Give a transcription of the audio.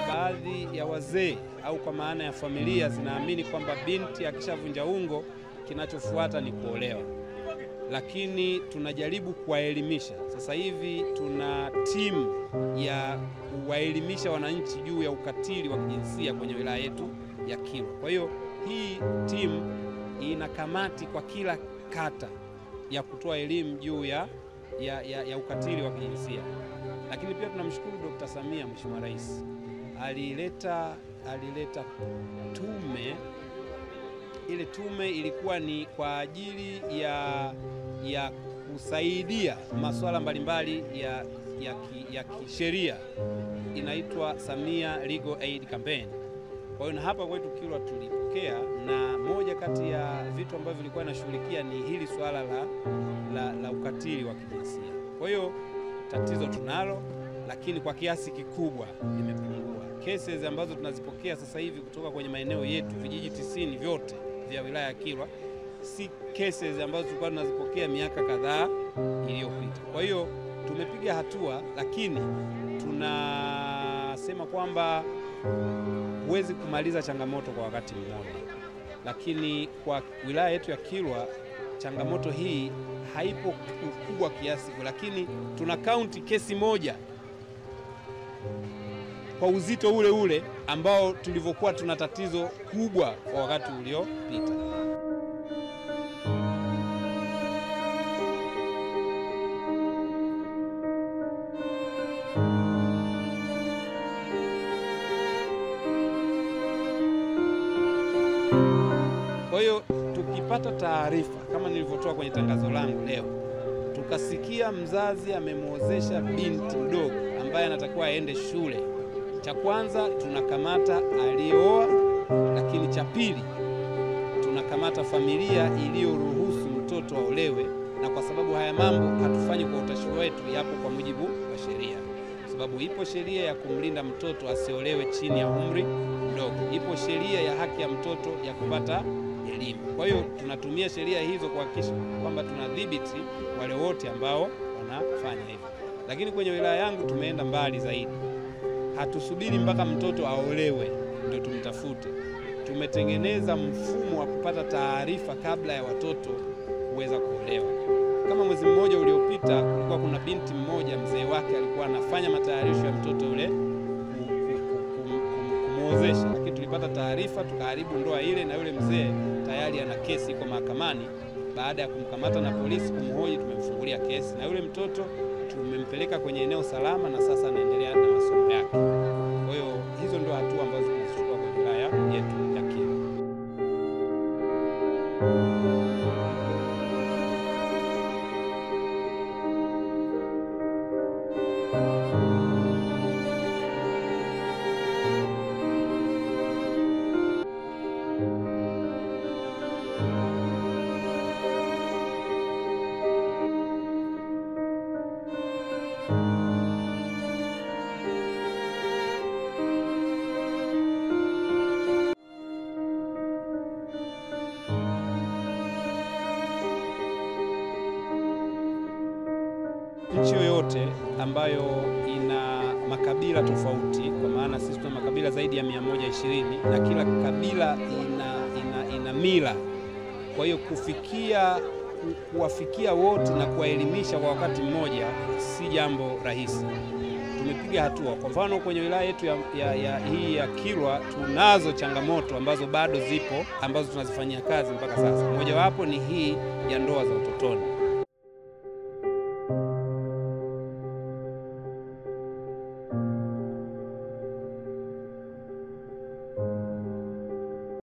Baadhi ya wazee au kwa maana ya familia zinaamini kwamba binti akishavunja ungo kinachofuata ni kuolewa, lakini tunajaribu kuwaelimisha. Sasa hivi tuna timu ya kuwaelimisha wananchi juu ya ukatili wa kijinsia kwenye wilaya yetu ya Kilwa. Kwa hiyo hii timu ina kamati kwa kila kata ya kutoa elimu juu ya ukatili wa kijinsia. Lakini pia tunamshukuru Dr. Samia, Mheshimiwa Rais, alileta tume. Ile tume ilikuwa ni kwa ajili ya kusaidia masuala mbalimbali ya kisheria, inaitwa Samia Legal Aid Campaign. Kwa hiyo na hapa kwetu Kilwa tulipokea, na moja kati ya vitu ambavyo vilikuwa inashughulikia ni hili swala la ukatili wa kijinsia. Kwa hiyo tatizo tunalo, lakini kwa kiasi kikubwa limepungua. Cases ambazo tunazipokea sasa hivi kutoka kwenye maeneo yetu, vijiji 90 vyote vya wilaya ya Kilwa, si cases ambazo tulikuwa tunazipokea miaka kadhaa iliyopita. Kwa hiyo tumepiga hatua, lakini tunasema kwamba huwezi kumaliza changamoto kwa wakati mmoja. Lakini kwa wilaya yetu ya Kilwa changamoto hii haipo kubwa kiasi, lakini tuna kaunti kesi moja kwa uzito ule ule ambao tulivyokuwa tuna tatizo kubwa kwa wakati uliopita. Kwa hiyo tukipata taarifa kama nilivyotoa kwenye tangazo langu leo, tukasikia mzazi amemwozesha binti mdogo ambaye anatakiwa aende shule, cha kwanza tunakamata aliyeoa, lakini cha pili tunakamata familia iliyoruhusu mtoto aolewe. Na kwa sababu haya mambo hatufanyi kwa utashi wetu, yapo kwa mujibu wa sheria, kwa sababu ipo sheria ya kumlinda mtoto asiolewe chini ya umri mdogo, ipo sheria ya haki ya mtoto ya kupata elimu. Kwa hiyo tunatumia sheria hizo kuhakikisha kwamba tunadhibiti wale wote ambao wanafanya hivyo. Lakini kwenye wilaya yangu tumeenda mbali zaidi. Hatusubiri mpaka mtoto aolewe ndio tumtafute. Tumetengeneza mfumo wa kupata taarifa kabla ya watoto kuweza kuolewa. Kama mwezi mmoja uliopita, kulikuwa kuna binti mmoja, mzee wake alikuwa anafanya matayarisho ya mtoto ule kumuozesha, lakini tulipata taarifa, tukaharibu ndoa ile, na yule mzee tayari ana kesi iko mahakamani. Baada ya kumkamata na polisi kumhoji, tumemfungulia kesi, na yule mtoto tumempeleka kwenye eneo salama na sasa anaendelea na masomo yake. Kwa hiyo hizo ndio hatua ambazo tunazichukua kwa wilaya yetu ya Kilwa. Nchi yoyote ambayo ina makabila tofauti, kwa maana sisi tuna makabila zaidi ya 120 na kila kabila ina mila. Kwa hiyo kuwafikia wote na kuwaelimisha kwa wakati mmoja si jambo rahisi. Tumepiga hatua. Kwa mfano kwenye wilaya yetu hii ya Kilwa tunazo changamoto ambazo bado zipo, ambazo tunazifanyia kazi mpaka sasa. Moja wapo ni hii ya ndoa za utotoni.